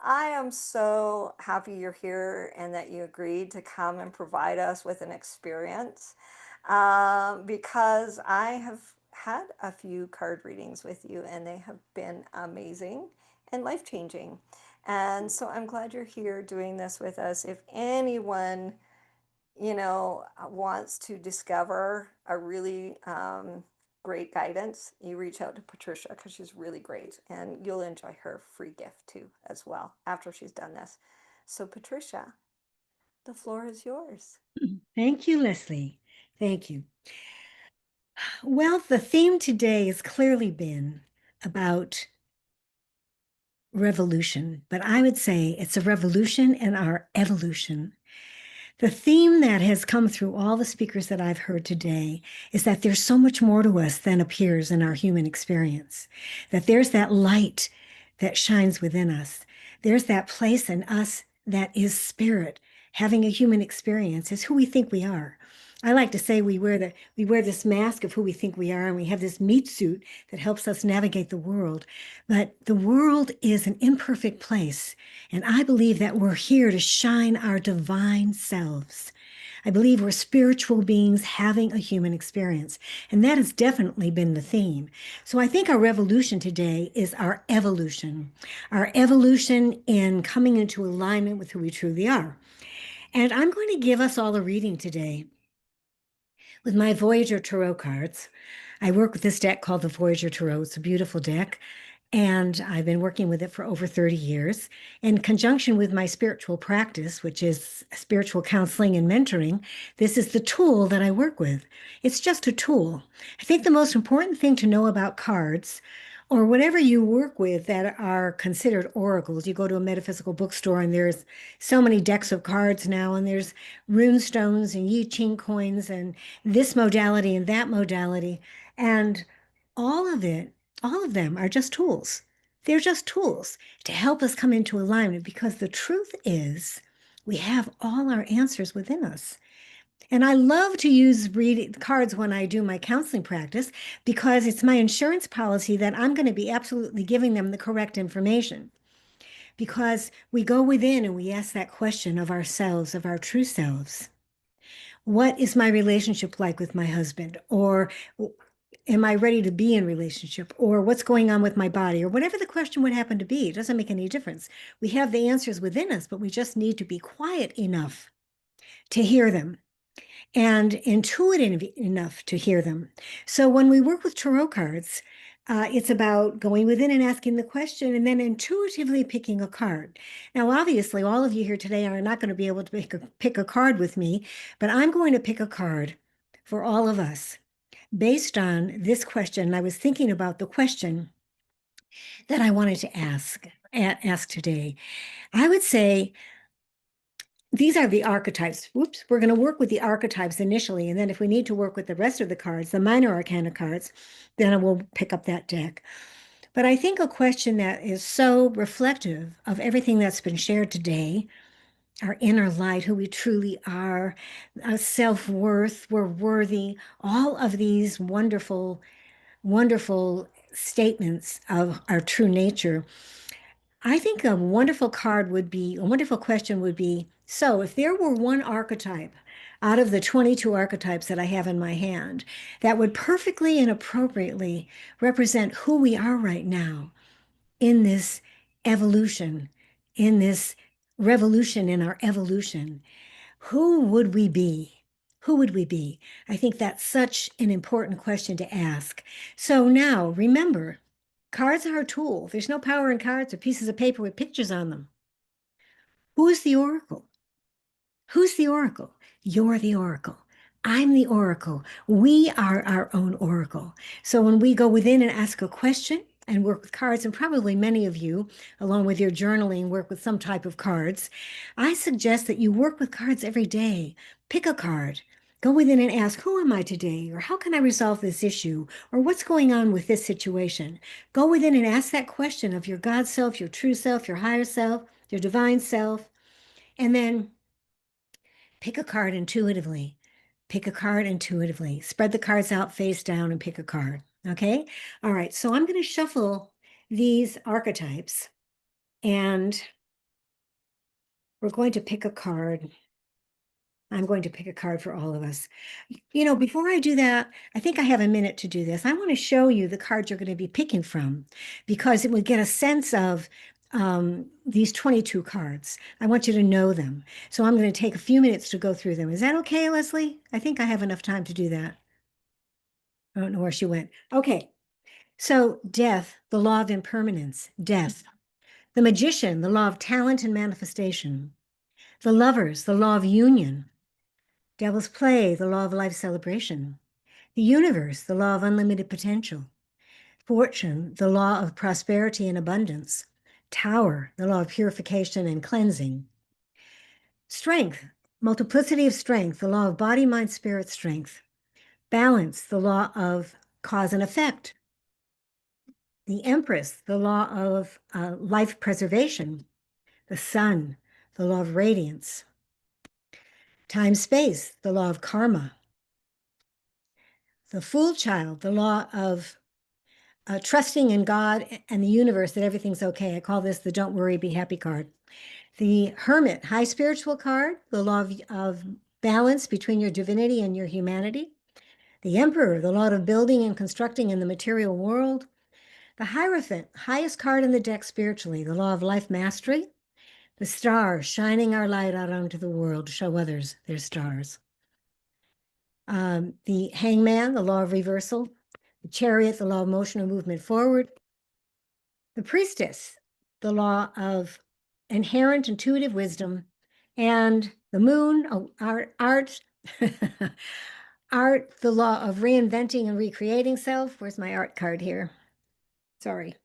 I am so happy you're here and that you agreed to come and provide us with an experience because I have had a few card readings with you and they have been amazing and life changing. And so I'm glad you're here doing this with us. If anyone wants to discover a really great guidance, you reach out to Patricia because she's really great and you'll enjoy her free gift too, as well, after she's done this. So, Patricia, the floor is yours. Thank you, Leslie. Thank you. Well, the theme today has clearly been about revolution, but I would say it's a revolution in our evolution. The theme that has come through all the speakers that I've heard today is that there's so much more to us than appears in our human experience, that there's that light that shines within us. There's that place in us that is spirit. Having a human experience is who we think we are. I like to say we wear this mask of who we think we are, and we have this meat suit that helps us navigate the world. But the world is an imperfect place, and I believe that we're here to shine our divine selves. I believe we're spiritual beings having a human experience, and that has definitely been the theme. So I think our revolution today is our evolution in coming into alignment with who we truly are. And I'm going to give us all a reading today with my Voyageur Tarot cards. I work with this deck called the Voyageur Tarot. It's a beautiful deck. And I've been working with it for over 30 years. In conjunction with my spiritual practice, which is spiritual counseling and mentoring, this is the tool that I work with. It's just a tool. I think the most important thing to know about cards, or whatever you work with that are considered oracles, you go to a metaphysical bookstore and there's so many decks of cards now, and there's rune stones and I Ching coins and this modality and that modality. And all of it, all of them are just tools. They're just tools to help us come into alignment because the truth is we have all our answers within us. And I love to use read cards when I do my counseling practice because it's my insurance policy that I'm going to be absolutely giving them the correct information. Because we go within and we ask that question of ourselves, of our true selves. What is my relationship like with my husband? Or am I ready to be in relationship? Or what's going on with my body? Or whatever the question would happen to be, it doesn't make any difference. We have the answers within us, but we just need to be quiet enough to hear them and intuitive enough to hear them. So when we work with tarot cards, it's about going within and asking the question and then intuitively picking a card. Now, obviously, all of you here today are not going to be able to pick a card with me, but I'm going to pick a card for all of us based on this question. I was thinking about the question that I wanted to ask today. I would say these are the archetypes. Whoops, we're going to work with the archetypes initially, and then if we need to work with the rest of the cards, the minor arcana cards, then I will pick up that deck. But I think a question that is so reflective of everything that's been shared today, our inner light, who we truly are, our self-worth, we're worthy, all of these wonderful, wonderful statements of our true nature. I think a wonderful question would be, so if there were one archetype out of the 22 archetypes that I have in my hand that would perfectly and appropriately represent who we are right now in this evolution, in this revolution in our evolution, who would we be? Who would we be? I think that's such an important question to ask. So now remember, cards are a tool. There's no power in cards or pieces of paper with pictures on them. Who is the oracle? Who's the oracle? You're the oracle. I'm the oracle. We are our own oracle. So when we go within and ask a question and work with cards, and probably many of you, along with your journaling, work with some type of cards, I suggest that you work with cards every day. Pick a card. Go within and ask, who am I today? Or how can I resolve this issue? Or what's going on with this situation? Go within and ask that question of your God self, your true self, your higher self, your divine self, and then pick a card intuitively. Pick a card intuitively. Spread the cards out face down and pick a card. Okay? All right. So I'm going to shuffle these archetypes and we're going to pick a card. I'm going to pick a card for all of us. Before I do that, I think I have a minute to do this. I want to show you the cards you're going to be picking from because it would get a sense of these 22 cards. I want you to know them. So I'm going to take a few minutes to go through them. Is that okay, Leslie? I think I have enough time to do that. I don't know where she went. Okay. So death, the law of impermanence, death. The magician, the law of talent and manifestation. The lovers, the law of union. Devil's play, the law of life celebration. The universe, the law of unlimited potential. Fortune, the law of prosperity and abundance. Tower, the law of purification and cleansing. Strength, multiplicity of strength, the law of body, mind, spirit, strength. Balance, the law of cause and effect. The Empress, the law of life preservation. The Sun, the law of radiance. Time, space, the law of karma. The Fool Child, the law of trusting in God and the universe that everything's okay. I call this the don't worry, be happy card. The Hermit, high spiritual card, the law of balance between your divinity and your humanity. The Emperor, the law of building and constructing in the material world. The Hierophant, highest card in the deck spiritually, the law of life mastery. The Star, shining our light out onto the world to show others their stars. The Hangman, the law of reversal. The Chariot, the law of motion and movement forward. The Priestess, the law of inherent intuitive wisdom. And the Moon, oh, art, art, the law of reinventing and recreating self. Where's my art card here? Sorry.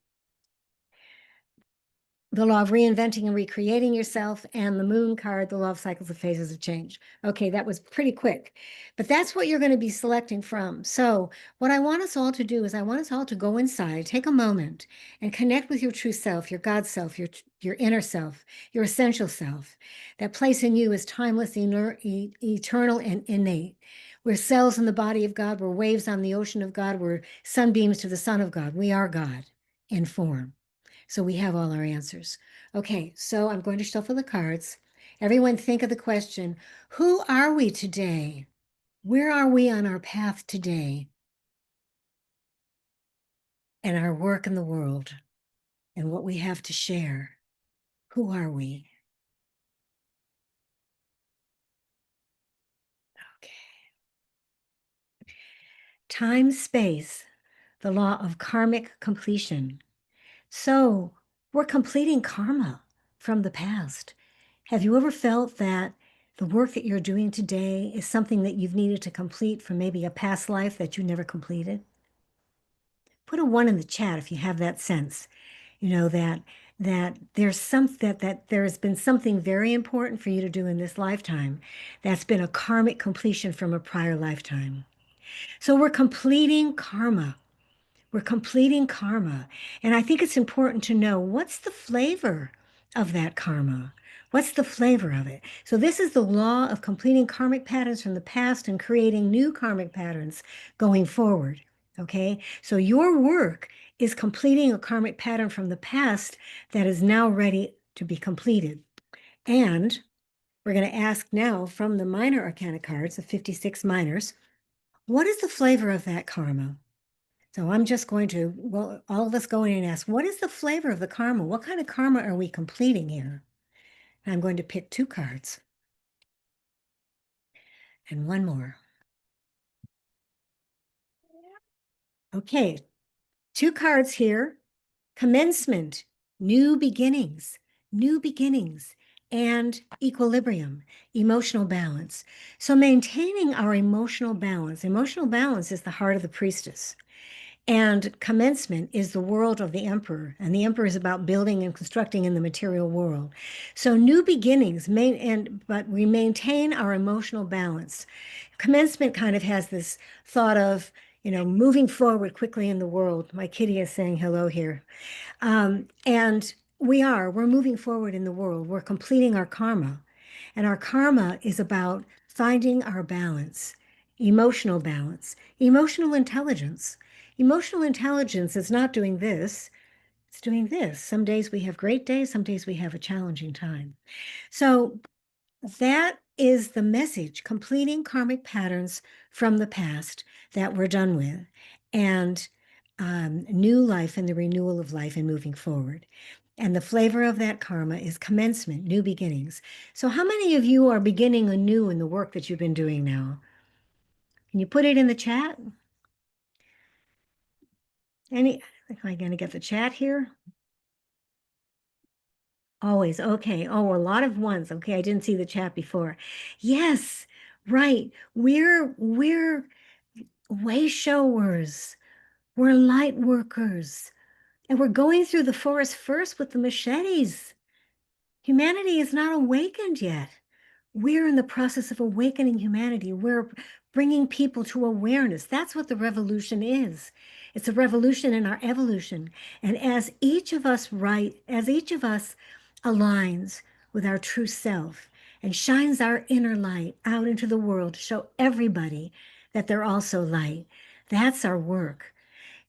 The law of reinventing and recreating yourself, and the Moon card, the law of cycles of phases of change. Okay, that was pretty quick, but that's what you're going to be selecting from. So what I want us all to do is I want us all to go inside, take a moment and connect with your true self, your God self, your inner self, your essential self. That place in you is timeless, eternal, and innate. We're cells in the body of God. We're waves on the ocean of God. We're sunbeams to the sun of God. We are God in form. So we have all our answers. Okay, so I'm going to shuffle the cards. Everyone think of the question, who are we today? Where are we on our path today? And our work in the world and what we have to share. Who are we? Okay. Time, space, the law of karmic completion. So we're completing karma from the past. Have you ever felt that the work that you're doing today is something that you've needed to complete from maybe a past life that you never completed? Put a one in the chat if you have that sense, that there's that there has been something very important for you to do in this lifetime that's been a karmic completion from a prior lifetime. So we're completing karma. We're completing karma. And I think it's important to know what's the flavor of that karma? What's the flavor of it? So, this is the law of completing karmic patterns from the past and creating new karmic patterns going forward. Okay. So, your work is completing a karmic pattern from the past that is now ready to be completed. And we're going to ask now from the minor arcana cards, the 56 minors, what is the flavor of that karma? So I'm just going to, well, all of us go in and ask, what is the flavor of the karma? What kind of karma are we completing here? And I'm going to pick two cards and one more. Okay, two cards here. Commencement, new beginnings, and equilibrium, emotional balance. So maintaining our emotional balance is the heart of the priestess. And commencement is the world of the emperor, and the emperor is about building and constructing in the material world. So new beginnings, but we maintain our emotional balance. Commencement kind of has this thought of, moving forward quickly in the world. My kitty is saying hello here. And we're moving forward in the world. We're completing our karma. And our karma is about finding our balance, emotional intelligence. Emotional intelligence is not doing this. It's doing this. Some days we have great days, some days we have a challenging time. So that is the message, completing karmic patterns from the past that we're done with, and new life and the renewal of life and moving forward. And the flavor of that karma is commencement, new beginnings. So, how many of you are beginning anew in the work that you've been doing now? Can you put it in the chat? Any, am I going to get the chat here? Always. Okay. Oh, a lot of ones. Okay. I didn't see the chat before. Yes, right. We're way showers. We're light workers. And we're going through the forest first with the machetes. Humanity is not awakened yet. We're in the process of awakening humanity. We're bringing people to awareness. That's what the revolution is. It's a revolution in our evolution. And as each of us aligns with our true self and shines our inner light out into the world to show everybody that they're also light, that's our work.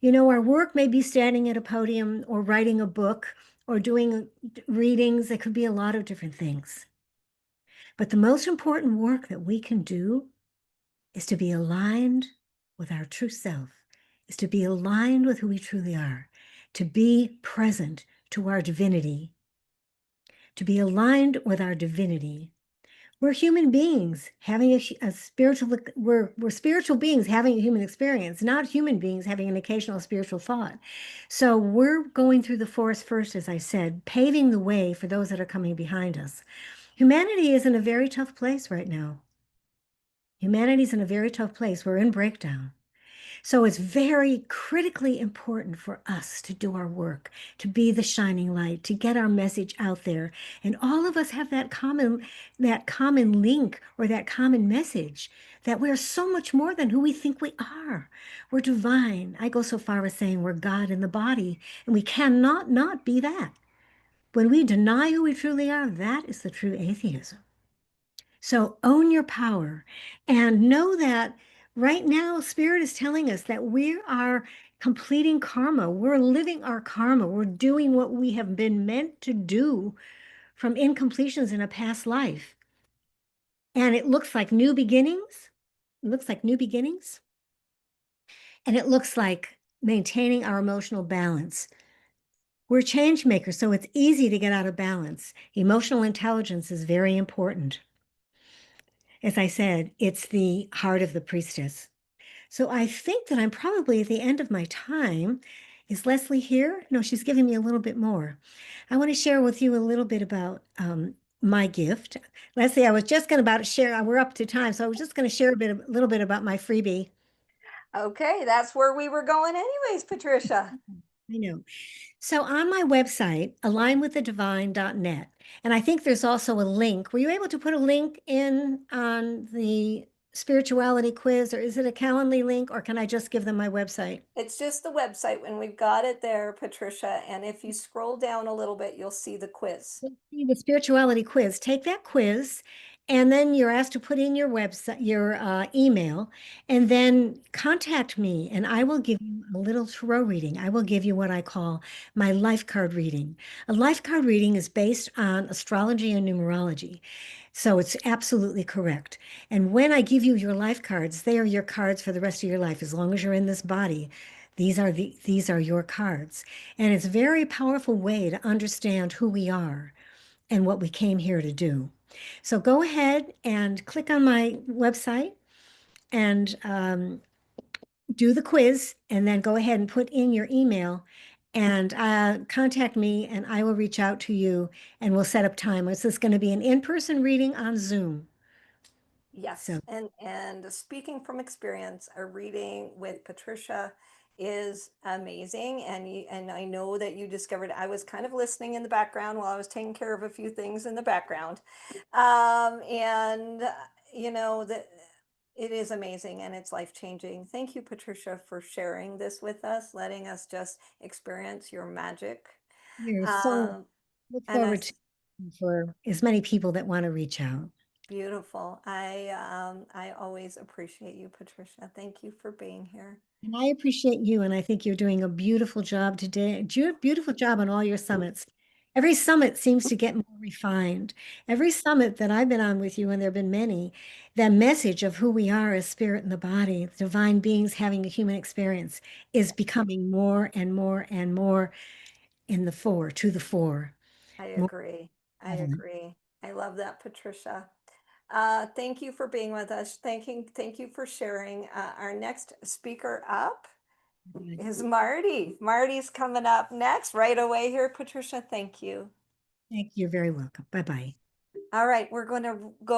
Our work may be standing at a podium or writing a book or doing readings. It could be a lot of different things. But the most important work that we can do is to be aligned with our true self, is to be aligned with who we truly are, to be present to our divinity, to be aligned with our divinity. We're human beings having a spiritual, we're spiritual beings having a human experience, not human beings having an occasional spiritual thought. So we're going through the forest first, as I said, paving the way for those that are coming behind us. Humanity is in a very tough place right now. Humanity's in a very tough place. We're in breakdown. So it's very critically important for us to do our work, to be the shining light, to get our message out there. And all of us have that common link or that common message that we're so much more than who we think we are. We're divine. I go so far as saying we're God in the body, and we cannot not be that. When we deny who we truly are, that is the true atheism. So own your power and know that right now, Spirit is telling us that we are completing karma. We're living our karma. We're doing what we have been meant to do from incompletions in a past life. And it looks like new beginnings. It looks like new beginnings. And it looks like maintaining our emotional balance. We're change makers, so it's easy to get out of balance. Emotional intelligence is very important. As I said, it's the heart of the priestess. So I think that I'm probably at the end of my time. Is Leslie here? No, she's giving me a little bit more. I want to share with you a little bit about my gift. Leslie, I was just going to about share, we're up to time, so I was just going to share a little bit about my freebie. Okay, that's where we were going anyways, Patricia. I know. So on my website, alignwiththedivine.net, and I think there's also a link. Were you able to put a link in on the spirituality quiz, or is it a Calendly link, or can I just give them my website? It's just the website when we've got it there, Patricia. And if you scroll down a little bit, you'll see the quiz. The spirituality quiz. Take that quiz, and then you're asked to put in your website, your email, and then contact me, and I will give you a little tarot reading. I will give you what I call my life card reading. A life card reading is based on astrology and numerology. So it's absolutely correct. And when I give you your life cards, they are your cards for the rest of your life. As long as you're in this body, these are your cards. And it's a very powerful way to understand who we are and what we came here to do. So go ahead and click on my website and do the quiz, and then go ahead and put in your email and contact me, and I will reach out to you and we'll set up time. This is going to be an in-person reading on Zoom. Yes, So and speaking from experience, a reading with Patricia is amazing, and I know that you discovered I was kind of listening in the background while I was taking care of a few things in the background, and that it is amazing and it's life changing. Thank you, Patricia, for sharing this with us, letting us just experience your magic. you're so Um, look and forward to for as many people that want to reach out. beautiful. I always appreciate you, Patricia. Thank you for being here. And I appreciate you, and I think you're doing a beautiful job today. Beautiful job on all your summits. Every summit seems to get more refined. Every summit that I've been on with you, and there have been many, the message of who we are as spirit in the body, divine beings having a human experience, is becoming more and more and more in the fore, to the fore. I More agree. I prevalent. agree. I love that, Patricia. Thank you for being with us. Thank you for sharing. Our next speaker up is Marty. Marty's coming up next right away here. Patricia, thank you. Thank you. You're very welcome. Bye bye. All right, we're going to go